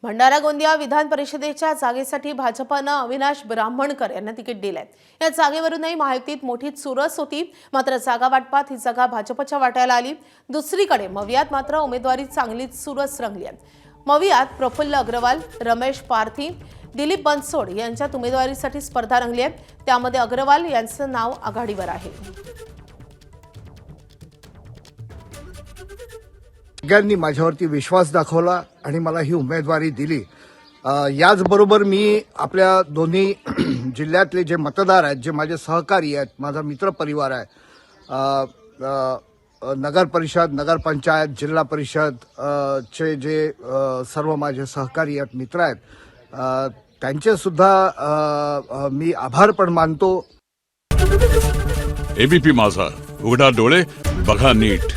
भंडारा गोंदिया विधान परिषदेच्या जागेसाठी भाजपनं अविनाश ब्राह्मणकर यांना तिकीट दिलंय। या जागेवरूनही महायुतीत मोठी चुरस होती, मात्र जागा वाटपात ही जागा भाजपच्या वाट्याला आली। दुसरीकडे मवियात मात्र उमेदवारी चांगलीच चुरस रंगली आहे। मवियात प्रफुल्ल अग्रवाल, रमेश पारधी, दिलीप बनसोड यांच्यात उमेदवारीसाठी स्पर्धा रंगली आहे। त्यामध्ये अग्रवाल यांचं नाव आघाडीवर आहे। सगळ्यांनी माझ्यावरती विश्वास दाखवला आणि मला ही उमेदवारी दिली। याचबरोबर मी आपल्या दोन्ही जिल्ह्यातले जे मतदार आहेत, जे माझे सहकारी आहेत, माझा मित्र परिवार आहे, नगर परिषद, नगर पंचायत, जिल्हा परिषद चे जे सर्व माझे सहकारी आहेत, मित्र आहेत, त्यांचे सुद्धा मी आभार पण मानतो। एबीपी माझा, उघडा डोळे बघा नीट।